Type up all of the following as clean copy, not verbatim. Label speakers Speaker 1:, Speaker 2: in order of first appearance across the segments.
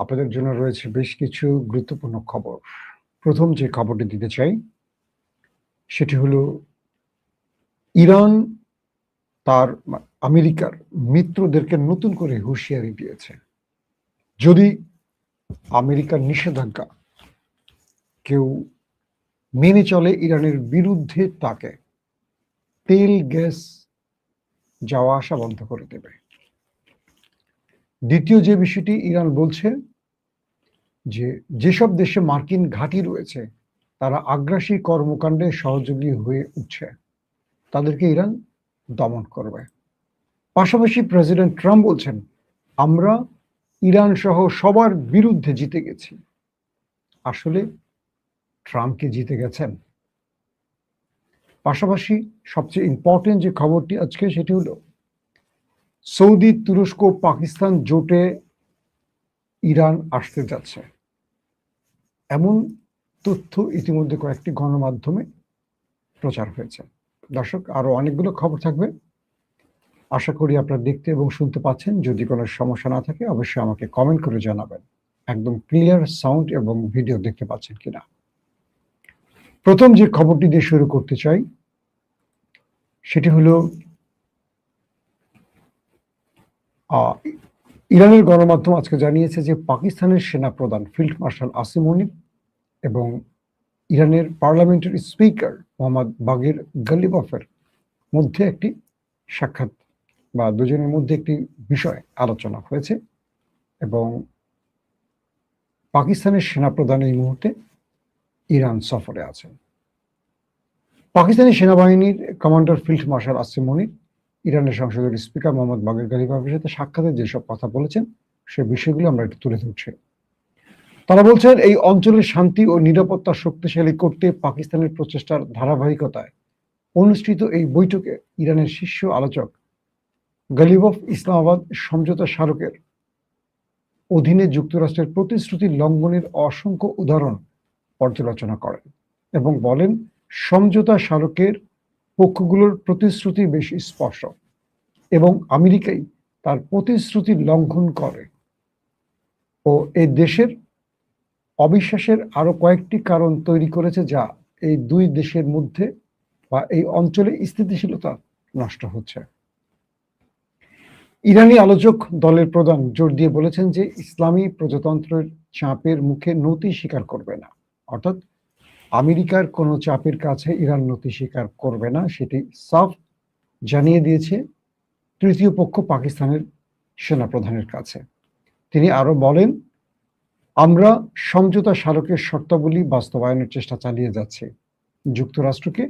Speaker 1: আপনাদের জন্য রয়েছে বেশ কিছু গুরুত্বপূর্ণ খবর। প্রথম যে খবরটি দিতে চাই, সেটি হলো ইরান তার আমেরিকার মিত্রদেরকে নতুন করে হুঁশিয়ারি দিয়েছে। যদি আমেরিকার নিষেধাজ্ঞা কেউ মেনে চলে, ইরানের বিরুদ্ধে তাকে তেল গ্যাস যাওয়া আসা বন্ধ করে দেবে। দ্বিতীয় যে বিষয়টি, ইরান বলছে যে যেসব দেশে মার্কিন ঘাঁটি রয়েছে তারা আগ্রাসী কর্মকাণ্ডে সহযোগী হয়ে উঠছে, তাদেরকে ইরান দমন করবে। পাশাপাশি প্রেসিডেন্ট ট্রাম্প বলছেন, আমরা ইরান সহ সবার বিরুদ্ধে জিতে গেছি। আসলে ট্রাম্প কি জিতে গেছেন? পাশাপাশি সবচেয়ে ইম্পর্টেন্ট যে খবরটি আজকে, সেটি হলো সৌদি, তুরস্ক, পাকিস্তান জোটে ইরান আসতে যাচ্ছে, এমন তথ্য ইতিমধ্যে কয়েকটি গণমাধ্যমে প্রচার হয়েছে। দর্শক, আরো অনেকগুলো খবর থাকবে, আশা করি আপনারা দেখতে এবং শুনতে পাচ্ছেন। যদি কোনো সমস্যা না থাকে অবশ্যই আমাকে কমেন্ট করে জানাবেন একদম ক্লিয়ার সাউন্ড এবং ভিডিও দেখতে পাচ্ছেন কিনা। প্রথম যে খবরটি দিয়ে শুরু করতে চাই, সেটি হলো ইরানের গণমাধ্যম আজকে জানিয়েছে যে পাকিস্তানের সেনাপ্রধান ফিল্ড মার্শাল আসিম মুনির এবং ইরানের পার্লামেন্টের স্পিকার মোহাম্মদ বাগের গালিবাফের মধ্যে একটি সাক্ষাৎ বা দুজনের মধ্যে একটি বিষয় আলোচনা হয়েছে এবং পাকিস্তানের সেনাপ্রধান এই মুহূর্তে ইরান সফরে আছেন। পাকিস্তানি সেনাবাহিনীর কমান্ডার ফিল্ড মার্শাল আসিম মুনির ইরানের সংসদের স্পিকার মোহাম্মদ বাগের গালিবাফের সাথে সাক্ষাতে যেসব কথা বলেছেন সে বিষয়গুলো আমরা একটু তুলে ধরছি। তারা বলছেন, এই অঞ্চলের শান্তি ও নিরাপত্তা শক্তিশালী করতে পাকিস্তানের প্রচেষ্টার ধারাবাহিকতায় অনুষ্ঠিত এই বৈঠকে ইরানের শীর্ষ আলোচক গালিবাফ ইসলামাবাদ সমঝোতা স্মারকের অধীনে যুক্তরাষ্ট্রের প্রতিশ্রুতি লঙ্ঘনের অসংখ্য উদাহরণ পর্যালোচনা করেন এবং বলেন, সমঝোতা স্মারকের পক্ষগুলোর প্রতিশ্রুতি বেশ স্পষ্ট এবং আমেরিকাই তার প্রতিশ্রুতি লঙ্ঘন করে ও এই দেশের অবিশ্বাসের আরো কয়েকটি কারণ তৈরি করেছে, যা এই দুই দেশের মধ্যে বা এই অঞ্চলে স্থিতিশীলতা নষ্ট হচ্ছে। ইরানি আলোচক দলের প্রধান জোর দিয়ে বলেছেন যে ইসলামী প্রজাতন্ত্রের চাপের মুখে নতি স্বীকার করবে না, অর্থাৎ আমেরিকার কোনো চাপের কাছে ইরান নতি স্বীকার করবে না, সেটি সাফ জানিয়ে দিয়েছে তৃতীয় পক্ষ পাকিস্তানের সেনাপ্রধানের কাছে। তিনি আরো বলেন, আমরা সমঝোতা স্মারকের শর্তাবলী বাস্তবায়নের চেষ্টা চালিয়ে যাচ্ছি। যুক্তরাষ্ট্রকে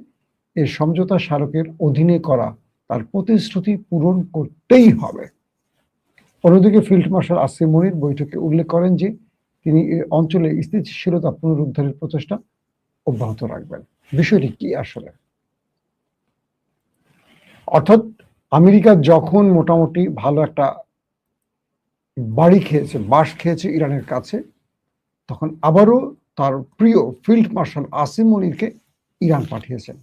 Speaker 1: এই সমঝোতা স্মারকের অধীনে করা তার প্রতিশ্রুতি পূরণ করতেই হবে। অন্যদিকে ফিল্ড মার্শাল আসিম মুনির বৈঠকে উল্লেখ করেন যে তিনি এই অঞ্চলে স্থিতিশীলতা পুনরুদ্ধারের প্রচেষ্টা অব্যাহত রাখবেন। বিষয়টি কি আসলে? অর্থাৎ আমেরিকা যখন মোটামুটি ভালো একটা বাস খেয়েছে ইরানের কাছে, তখন আবারও তার প্রিয় ফিল্ড মার্শাল আসিম মুনিরকে ইরান পাঠিয়েছেন।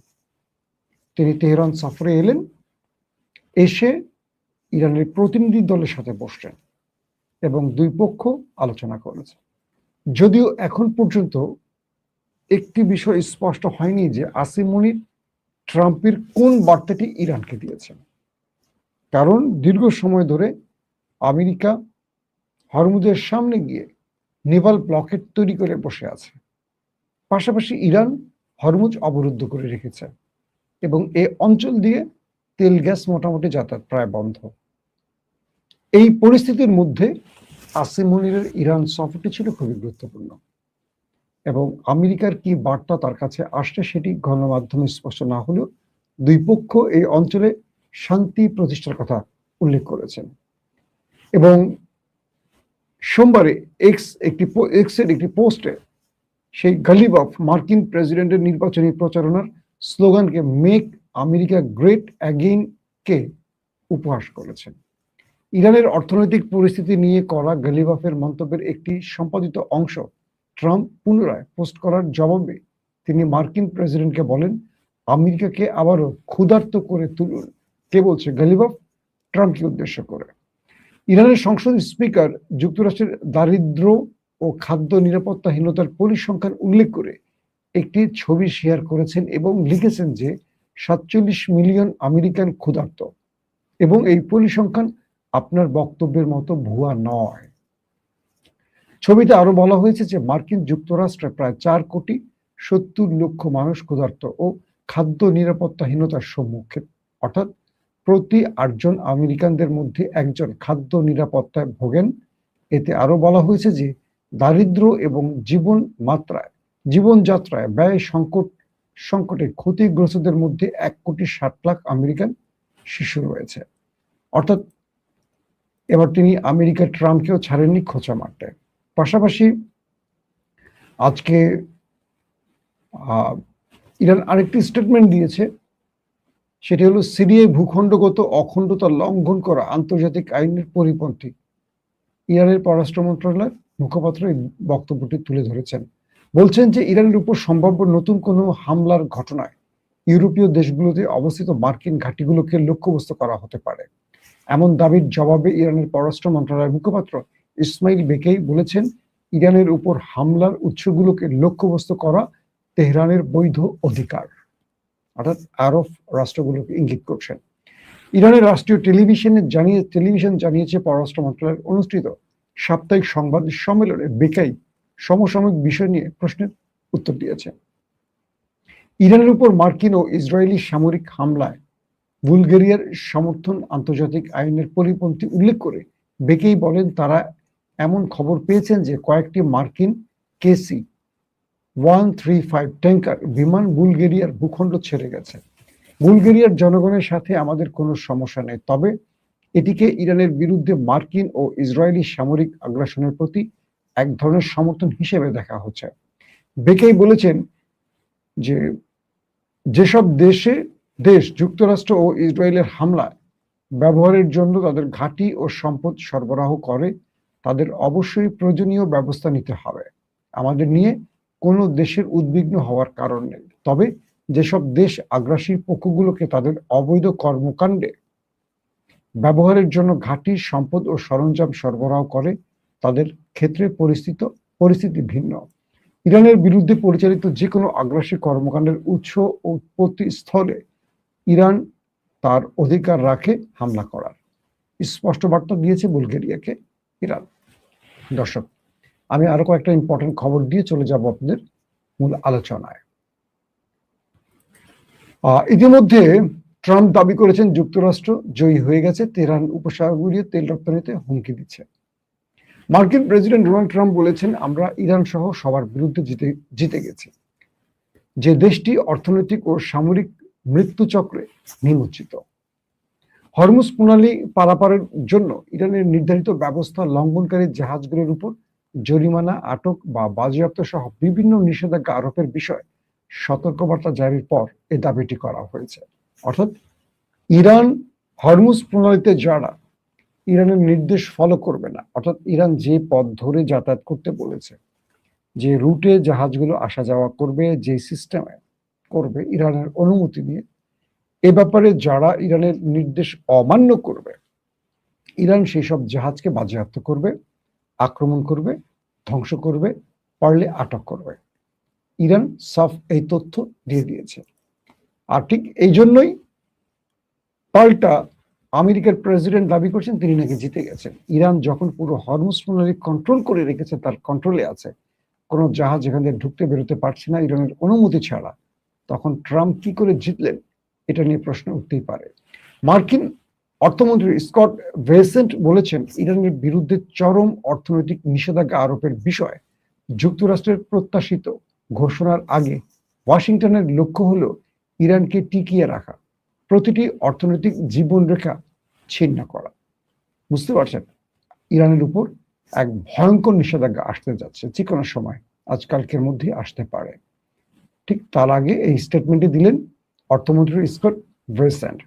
Speaker 1: তিনি তেহরান সফরে এলেন, এসে ইরানের প্রতিনিধি দলের সাথে বসলেন এবং দুই পক্ষ আলোচনা করেছে। যদিও এখন পর্যন্ত একটি বিষয় স্পষ্ট হয়নি যে আসিম মুনির ট্রাম্পের কোন বার্তাটি ইরানকে দিয়েছেন, কারণ দীর্ঘ সময় ধরে আমেরিকা হরমুজের সামনে গিয়ে নেভাল ব্লকেট তৈরি করে বসে আছে। পাশাপাশি ইরান হরমুজ অবরুদ্ধ করে রেখেছে এবং এই অঞ্চল দিয়ে তেল গ্যাস মোটামুটি যাতায়াত প্রায় বন্ধ। এই পরিস্থিতির মধ্যে আসিম মুনিরের ইরান সফরটি ছিল খুবই গুরুত্বপূর্ণ এবং আমেরিকার কি বার্তা তার কাছে আসছে সেটি গণমাধ্যমে স্পষ্ট না হলেও দুই পক্ষ এই অঞ্চলে শান্তি প্রতিষ্ঠার কথা উল্লেখ করেছেন। এবং সোমবারে এক্সের একটি পোস্টে সেই গালিবাফ মার্কিন প্রেসিডেন্টের নির্বাচনী প্রচারণার স্লোগানকে মেক আমেরিকা গ্রেট অ্যাগেইন কে উপহাস করেছেন। ইরানের অর্থনৈতিক পরিস্থিতি নিয়ে করা গালিবাফের মন্তব্যের একটি সম্পাদিত অংশ ট্রাম্প পুনরায় পোস্ট করার জবাবে তিনি মার্কিন প্রেসিডেন্টকে বলেন, আমেরিকাকে আবারও ক্ষুধার্ত করে তুলুন। কে বলছে? গালিবাফ ট্রাম্পকে উদ্দেশ্য করে। ইরানের সংসদ স্পিকার যুক্তরাষ্ট্রের দারিদ্র্য ও খাদ্য নিরাপত্তাহীনতার পরিসংখ্যান উল্লেখ করে একটি ছবি শেয়ার করেছেন এবং লিখেছেন যে ৪৭ মিলিয়ন আমেরিকান ক্ষুধার্ত, এবং এই পরিসংখ্যান আপনার বক্তব্যের মতো ভুয়া নয়। ছবিতে আরো বলা হয়েছে যে মার্কিন যুক্তরাষ্ট্রে প্রায় ৪,৭০,০০,০০০ মানুষ ক্ষুধার্ত ও খাদ্য নিরাপত্তাহীনতার সম্মুখীন, অর্থাৎ প্রতি ৮ জন আমেরিকানদের মধ্যে একজন খাদ্য নিরাপত্তায় ভোগেন। এতে আরো বলা হয়েছে যে দারিদ্র্য এবং জীবনযাত্রায় ব্যয় সংকটে ক্ষতিগ্রস্তদের মধ্যে ১,৬০,০০,০০০ আমেরিকান শিশু রয়েছে। অর্থাৎ এবার তিনি আমেরিকার ট্রাম্পকেও ছাড়েননি খোঁচা মারতে। পাশাপাশি আজকে ইরান আরেকটি স্টেটমেন্ট দিয়েছে, সেটি হলো সিরিয়ায় ভূখণ্ডগত অখণ্ডতা লঙ্ঘন করা আন্তর্জাতিক আইনের পরিপন্থী। ইরানের পররাষ্ট্র মন্ত্রণালয়ের মুখপাত্র এই বক্তব্যটি তুলে ধরেছেন, বলছেন যে ইরানের উপর সম্ভাব্য নতুন কোনো হামলার ঘটনায় ইউরোপীয় দেশগুলোতে অবস্থিত মার্কিন ঘাঁটিগুলোকে লক্ষ্যবস্তু করা হতে পারে। এমন দাবির জবাবে ইরানের পররাষ্ট্র মন্ত্রণালয়ের মুখপাত্র ইসমাইল বেকেই বলেছেন, ইরানের উপর হামলার উৎসগুলোকে লক্ষ্যবস্তু করা তেহরানের বৈধ অধিকার, অর্থাৎ আরব রাষ্ট্রগুলোকে ইঙ্গিত করছেন। ইরানের রাষ্ট্রীয় টেলিভিশন জানিয়েছে পররাষ্ট্র মন্ত্রণালয়ের অনুষ্ঠিত সাপ্তাহিক সংবাদ সম্মেলনে বেকাই সমসাময়িক বিষয় নিয়ে প্রশ্নের উত্তর দিয়েছেন। ইরানের উপর মার্কিন ও ইসরায়েলি সামরিক হামলায় বুলগেরিয়ার সমর্থন আন্তর্জাতিক আইনের পরিপন্থী উল্লেখ করে বেকেই বলেন, তারা এমন খবর পেয়েছেন যে কয়েকটি মার্কিন KC-135 ট্যাঙ্কার বিমান বুলগেরিয়ার ভূখণ্ড ছেড়ে গেছে। বুলগেরিয়ার জনগণের সাথে আমাদের কোনো সমস্যা নেই, তবে এটিকে ইরানের বিরুদ্ধে মার্কিন ও ইসরায়েলি সামরিক আগ্রাসনের প্রতি এক ধরনের সমর্থন হিসেবে দেখা হচ্ছে। বেকেই বলেছেন যে যেসব দেশ যুক্তরাষ্ট্র ও ইসরায়েলের হামলা ব্যবহারের জন্য তাদের ঘাঁটি ও সম্পদ সরবরাহ করে, তাদের অবশ্যই প্রয়োজনীয় ব্যবস্থা নিতে হবে। আমাদের নিয়ে কোনো দেশের উদ্বিগ্ন হওয়ার কারণ নেই, তবে যেসব দেশ আগ্রাসী পক্ষগুলোকে তাদের অবৈধ কর্মকাণ্ডে ব্যবহারের জন্য ঘাঁটি সম্পদ ও সরঞ্জাম সরবরাহ করে, তাদের ক্ষেত্রে পরিস্থিতি ভিন্ন। ইরানের বিরুদ্ধে পরিচালিত যে কোনো আগ্রাসী কর্মকাণ্ডের উৎস ও উৎপত্তি স্থলে ইরান তার অধিকার রাখে হামলা করার। স্পষ্ট বার্তা দিয়েছে বুলগেরিয়াকে ইরান। দর্শক, আমি আরো কয়েকটা ইম্পর্টেন্ট খবর দিয়ে চলে যাব আপনাদের মূল আলোচনায়। ইতিমধ্যে ট্রাম্প দাবি করেছেন যুক্তরাষ্ট্র জয়ী হয়ে গেছে, তেহরান উপসাগরীয় তেল রপ্তানিতে হুমকি দিচ্ছে। মার্কিন প্রেসিডেন্ট ডোনাল্ড ট্রাম্প বলেছেন, আমরা ইরান সহ সবার বিরুদ্ধে জিতে গেছি, যে দেশটি অর্থনৈতিক ও সামরিক মৃত্যুচক্রে নিমজ্জিত। হরমুজ প্রণালী পারাপারের জন্য ইরানের নির্ধারিত ব্যবস্থা লঙ্ঘনকারী জাহাজগুলোর উপর জরিমানা, আটক বা বাজেয়াপ্ত সহ বিভিন্ন নিষেধাজ্ঞা আরোপের বিষয়ে সতর্কবার্তা জারির পর এ দাবিটি করা হয়েছে। অর্থাৎ ইরান হরমুজ প্রণালীতে যারা ইরানের নির্দেশ ফলো করবে না, অর্থাৎ ইরান যে পথ ধরে যাতায়াত করতে বলেছে, যে রুটে জাহাজগুলো আসা যাওয়া করবে, যে সিস্টেমে করবে ইরানের অনুমতি নিয়ে, এ ব্যাপারে যারা ইরানের নির্দেশ অমান্য করবে, ইরান সেই সব জাহাজকে বাজেয়াপ্ত করবে, আক্রমণ করবে, ধ্বংস করবে, পারলে আটক করবে। ইরান সাফ এই তথ্য দিয়ে দিয়েছে। আর ঠিক এই জন্যই পাল্টা আমেরিকার প্রেসিডেন্ট দাবি করছেন তিনি নাকি জিতে গেছেন। ইরান যখন পুরো হরমুজ প্রণালী কন্ট্রোল করে রেখেছে, তার কন্ট্রোলে আছে, কোনো জাহাজ এখানে ঢুকতে বেরোতে পারছে না ইরানের অনুমতি ছাড়া, তখন ট্রাম্প কি করে জিতলেন, এটা নিয়ে প্রশ্ন উঠতেই পারে। মার্কিন অর্থমন্ত্রী স্কট বেসেন্ট বলেছেন, ইরানের বিরুদ্ধে চরম অর্থনৈতিক নিষেধাজ্ঞা আরোপের বিষয়ে যুক্তরাষ্ট্রের প্রত্যাশিত ঘোষণার আগে ওয়াশিংটনের লক্ষ্য হলো ইরানকে টিকিয়ে রাখা, প্রতিটি অর্থনৈতিক জীবনরেখা ছিন্ন করা। বুঝতে পারছেন, ইরানের উপর এক ভয়ঙ্কর নিষেধাজ্ঞা আসতে যাচ্ছে, যে কোনো সময়, আজকালকের মধ্যে আসতে পারে। ঠিক তার আগে এই স্টেটমেন্টটি দিলেন অর্থমন্ত্রী স্কট বেসেন্ট।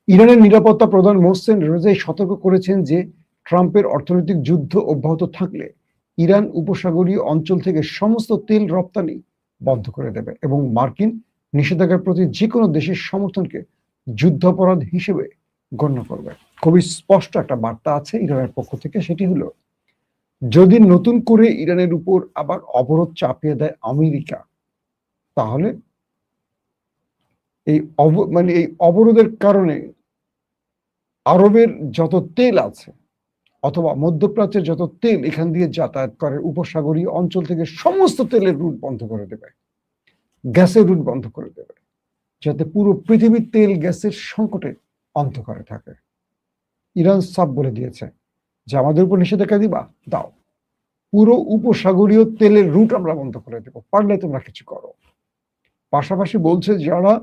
Speaker 1: ইরানের নিরাপত্তা প্রধান মোহসেন রেজাই সতর্ক করেছেন যে ট্রাম্পের অর্থনৈতিক যুদ্ধ অব্যাহত থাকলে ইরান উপসাগরীয় অঞ্চল থেকে সমস্ত তেল রপ্তানি বন্ধ করে দেবে এবং মার্কিন নিষেধাজ্ঞার প্রতি যে কোনো দেশের সমর্থনকে যুদ্ধাপরাধ হিসেবে গণ্য করবে। খুবই স্পষ্ট একটা বার্তা আছে ইরানের পক্ষ থেকে, সেটি হলো যদি নতুন করে ইরানের উপর আবার অবরোধ চাপিয়ে দেয় আমেরিকা, তাহলে এই এই অবরোধের কারণে আরবের যত তেল আছে অথবা মধ্যপ্রাচ্যের যত তেল এখান দিয়ে যাতায়াত করে উপসাগরীয় অঞ্চল থেকে সমস্ত তেলের রুট বন্ধ করে দেবে, গ্যাসের রুট বন্ধ করে দেবে, যাতে পুরো পৃথিবীর তেল গ্যাসের সংকটে অন্ধকারে থাকে। ইরান সাফ বলে দিয়েছে যে আমাদের উপর নিষেধাজ্ঞা দিবা, দাও, পুরো উপসাগরীয় তেলের রুট আমরা বন্ধ করে দেবো, পারলে তোমরা কিছু করো। পাশাপাশি বলছে যারা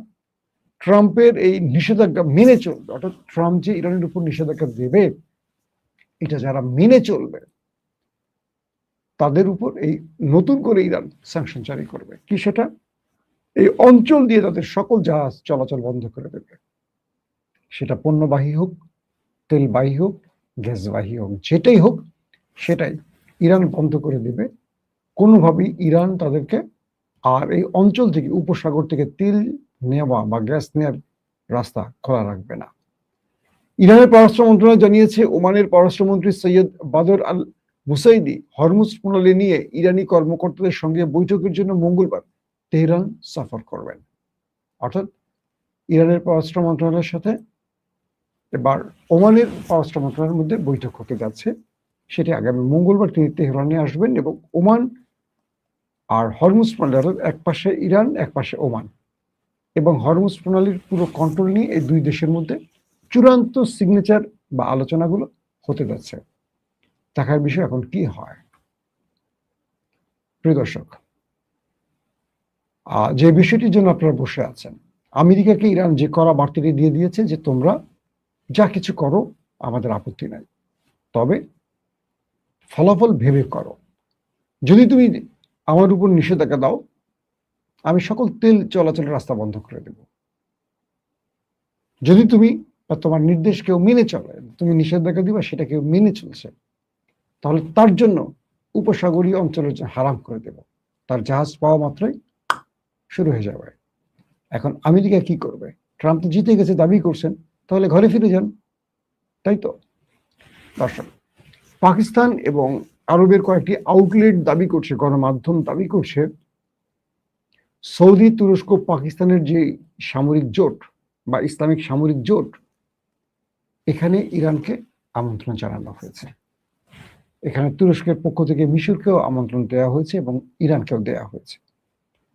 Speaker 1: ট্রাম্পের এই নিষেধাজ্ঞা মেনে চলবে, অর্থাৎ ট্রাম্প যে ইরানের উপর নিষেধাজ্ঞা দেবে এটা যারা মেনে চলবে তাদের উপর এই নতুন করে ইরান স্যাংশন জারি করবে। কি সেটা? এই অঞ্চল দিয়ে তাদের সকল জাহাজ চলাচল বন্ধ করে দেবে, সেটা পণ্যবাহী হোক, তেলবাহী হোক, গ্যাসবাহী হোক, যেটাই হোক সেটাই ইরান বন্ধ করে দেবে। কোনোভাবেই ইরান তাদেরকে আর এই অঞ্চল থেকে উপসাগর থেকে তেল নেওয়া বা গ্যাস নেওয়ার রাস্তা খোলা রাখবে না। ইরানের পররাষ্ট্র মন্ত্রণালয় জানিয়েছে ওমানের পররাষ্ট্রমন্ত্রী সৈয়দ বাদর আল বুসাইদি হরমুজ প্রণালী নিয়ে ইরানি কর্মকর্তাদের সঙ্গে বৈঠকের জন্য মঙ্গলবার তেহরান সফর করবেন। অর্থাৎ ইরানের পররাষ্ট্র মন্ত্রণালয়ের সাথে এবার ওমানের পররাষ্ট্র মন্ত্রণালয়ের মধ্যে বৈঠক হতে যাচ্ছে, সেটি আগামী মঙ্গলবার তিনি তেহরানে আসবেন এবং ওমান আর হরমুজ প্রণালীর এক পাশে ইরান এক পাশে ওমান এবং হরমুজ প্রণালীর পুরো কন্ট্রোল নিয়ে এই দুই দেশের মধ্যে চূড়ান্ত সিগনেচার বা আলোচনাগুলো হতে যাচ্ছে। দেখার বিষয় এখন কি হয়। প্রিয় দর্শক, যে বিষয়টির জন্য আপনারা বসে আছেন, আমেরিকাকে ইরান যে কড়া বার্তাটি দিয়ে দিয়েছে যে তোমরা যা কিছু করো আমাদের আপত্তি নাই, তবে ফলাফল ভেবে করো। যদি তুমি আমার উপর নিষেধাজ্ঞা দাও, আমি সকল তেল চলাচলের রাস্তা বন্ধ করে দেব। যদি তুমি বা তোমার নির্দেশ কেউ মেনে চলে, তুমি নিষেধাজ্ঞা দিবা সেটা কেউ মেনে চলছে, তাহলে তার জন্য উপসাগরীয় অঞ্চলের হারাম করে দেব, তার জাহাজ পাওয়া মাত্রই শুরু হয়ে যাবে। এখন আমেরিকা কি করবে? ট্রাম্প তো জিতে গেছে দাবি করছেন, তাহলে ঘরে ফিরে যান, তাই তো? দর্শক, পাকিস্তান এবং আরবের কয়েকটি আউটলেট দাবি করছে, গণমাধ্যম দাবি করছে, সৌদি, তুরস্ক, পাকিস্তানের যে সামরিক জোট বা ইসলামিক সামরিক জোট, এখানে ইরানকে আমন্ত্রণ জানানো হয়েছে। এখানে তুরস্কের পক্ষ থেকে মিশরকেও আমন্ত্রণ দেওয়া হয়েছে এবং ইরানকেও দেওয়া হয়েছে।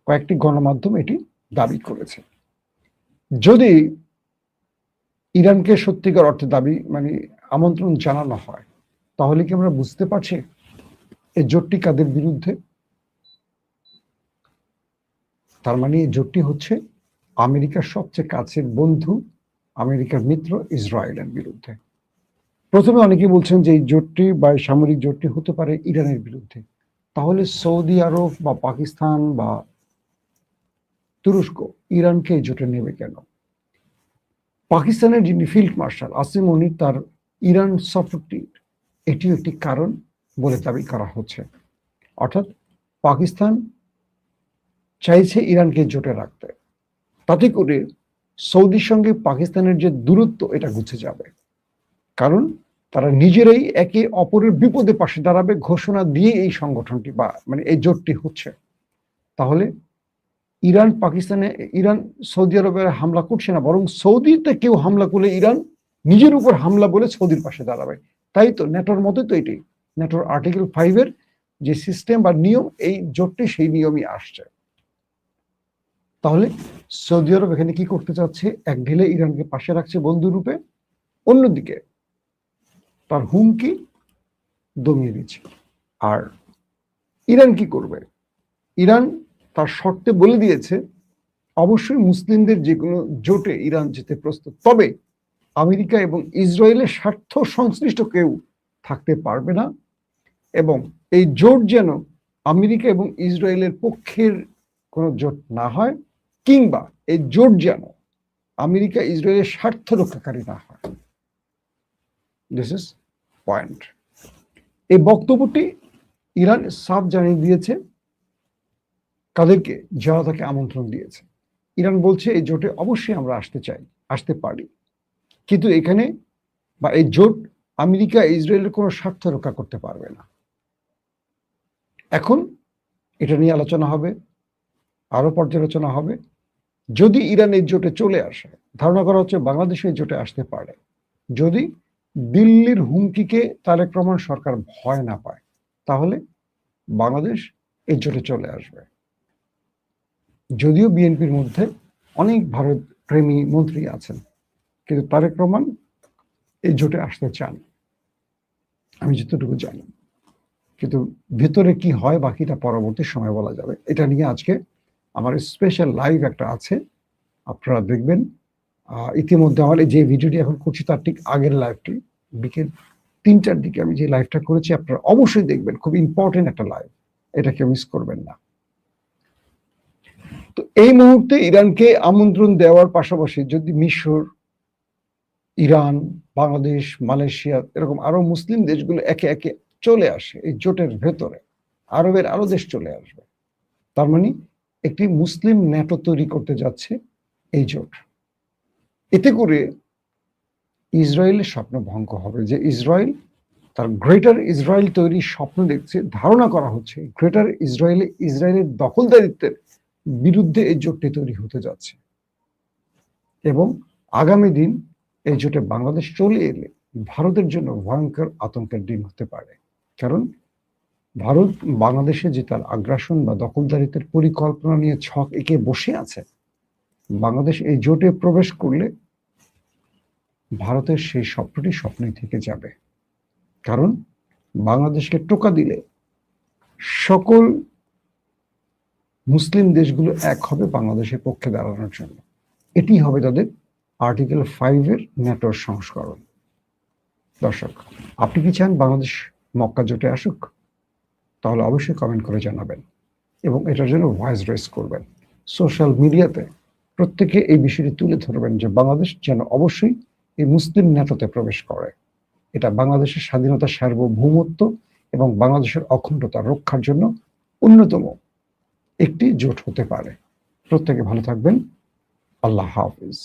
Speaker 1: কয়েকটি গণমাধ্যম এটি দাবি করেছে। যদি ইরানকে সত্যিকার অর্থে দাবি আমন্ত্রণ জানানো হয়, তাহলে কি আমরা বুঝতে পারছি এই জোটটি কাদের বিরুদ্ধে? তার মানে এই জোটটি হচ্ছে আমেরিকার সবচেয়ে কাছের বন্ধু, আমেরিকার মিত্র ইসরায়েলের বিরুদ্ধে। প্রথমে অনেকে বলছেন যে এই জোটটি বা সামরিক জোটটি হতে পারে ইরানের বিরুদ্ধে। তাহলে সৌদি আরব বা পাকিস্তান বা তুরস্ক ইরানকে এই জোটে নেবে কেন? পাকিস্তানের যিনি ফিল্ড মার্শাল আসিম মনির তার ইরান সফরটি এটিও একটি কারণ বলে দাবি করা হচ্ছে। অর্থাৎ পাকিস্তান চাইছে ইরানকে জোটে রাখতে, তাতে করে সৌদির সঙ্গে পাকিস্তানের যে দূরত্ব এটা ঘুচে যাবে, কারণ তারা নিজেরাই একে অপরের বিপদে পাশে দাঁড়াবে ঘোষণা দিয়ে এই সংগঠনটি বা এই জোটটি হচ্ছে। তাহলে ইরান সৌদি আরবের হামলা করছে না, বরং সৌদিতে কেউ হামলা করলে ইরান নিজের উপর হামলা বলে সৌদির পাশে দাঁড়াবে। তাই তো ন্যাটোর মতে তো এটি ন্যাটোর আর্টিকেল 5 যে সিস্টেম বা নিয়ম, এই জোটটি সেই নিয়মই আসছে। তাহলে সৌদি আরব এখানে কি করতে চাচ্ছে? এক ঢিলে ইরানকে পাশে রাখছে বন্ধু রূপে, অন্যদিকে তার হুমকি দমিয়ে দিচ্ছে। আর ইরান কি করবে? ইরান তার শর্তে বলে দিয়েছে অবশ্যই মুসলিমদের যে কোনো জোটে ইরান যেতে প্রস্তুত, তবে আমেরিকা এবং ইসরায়েলের স্বার্থ সংশ্লিষ্ট কেউ থাকতে পারবে না, এবং এই জোট যেন আমেরিকা এবং ইসরায়েলের পক্ষের কোনো জোট না হয়, কিংবা এই জোট যেন আমেরিকা ইসরায়েলের স্বার্থ রক্ষাকারী না হয়। This is point. এই বক্তব্যটি ইরান সাফ জানিয়ে দিয়েছে কাদেরকে, যারা তাকে আমন্ত্রণ দিয়েছে। ইরান বলছে এই জোটে অবশ্যই আমরা আসতে চাই, আসতে পারি, কিন্তু এখানে বা এই জোট আমেরিকা ইসরায়েলের কোনো স্বার্থ রক্ষা করতে পারবে না। এখন এটা নিয়ে আলোচনা হবে, আরো পর্যালোচনা হবে। যদি ইরান এই জোটে চলে আসে, ধারণা করা হচ্ছে বাংলাদেশ এই জোটে আসতে পারে, যদি দিল্লির হুমকিকে তারেক রহমান সরকার ভয় না পায়, তাহলে বাংলাদেশ এই জোটে চলে আসবে। যদিও বিএনপির মধ্যে অনেক ভারত প্রেমী মন্ত্রী আছেন, কিন্তু তারেক রহমান এই জোটে আসতে চান, আমি যতটুকু জানি। কিন্তু ভেতরে কি হয় বাকিটা পরবর্তী সময় বলা যাবে। এটা নিয়ে আজকে আমার স্পেশাল লাইভ একটা আছে, আপনারা দেখবেন। ইতিমধ্যে আমার যে ভিডিওটি এখন করছি তার ঠিক আগের লাইভটি বিকেল 3টার দিকে আমি যে লাইভটা করেছি, আপনারা অবশ্যই দেখবেন। খুব ইম্পর্টেন্ট একটা লাইভ, এটা কেউ মিস করবেন না। তো এই মুহূর্তে ইরানকে আমন্ত্রণ দেওয়ার পাশাপাশি যদি মিশর, ইরান, বাংলাদেশ, মালয়েশিয়া এরকম আরো মুসলিম দেশগুলো একে একে চলে আসে এই জোটের ভেতরে, আরবের আরো দেশ চলে আসবে, তার মানে একটি মুসলিম ন্যাটো তৈরি করতে যাচ্ছে এই জোট। এতে করে ইসরায়েলের স্বপ্ন ভঙ্গ হবে, যে ইসরায়েল তার গ্রেটার ইসরায়েল তৈরির স্বপ্ন দেখছে। ধারণা করা হচ্ছে গ্রেটার ইসরায়েলের দখলদারিত্বের বিরুদ্ধে এই জোটটি তৈরি হতে যাচ্ছে, এবং আগামী দিন এই জোটে বাংলাদেশ চলে এলে ভারতের জন্য ভয়ঙ্কর আতঙ্কের দিন হতে পারে। কারণ ভারত বাংলাদেশে যে তার আগ্রাসন বা দখলদারিত্বের পরিকল্পনা নিয়ে ছক এঁকে বসে আছে, বাংলাদেশ এই জোটে প্রবেশ করলে ভারতের সেই স্বপ্নটি স্বপ্নই থেকে যাবে। কারণ বাংলাদেশকে টোকা দিলে সকল মুসলিম দেশগুলো এক হবে বাংলাদেশের পক্ষে দাঁড়ানোর জন্য। এটি হবে তাদের আর্টিকেল 5-এর ন্যাটোর সংস্করণ। দর্শক, আপনি কি চান বাংলাদেশ মক্কা জোটে আসুক? তাহলে অবশ্যই কমেন্ট করে জানাবেন এবং এটার জন্য ভয়েস রেজ করবেন। সোশ্যাল মিডিয়াতে প্রত্যেকে এই বিষয়টি তুলে ধরবেন যে বাংলাদেশ যেন অবশ্যই এই মুসলিম ন্যাটোতে প্রবেশ করে। এটা বাংলাদেশের স্বাধীনতা, সার্বভৌমত্ব এবং বাংলাদেশের অখণ্ডতা রক্ষার জন্য অন্যতম একটি জোট হতে পারে। প্রত্যেকে ভালো থাকবেন। আল্লাহ হাফিজ।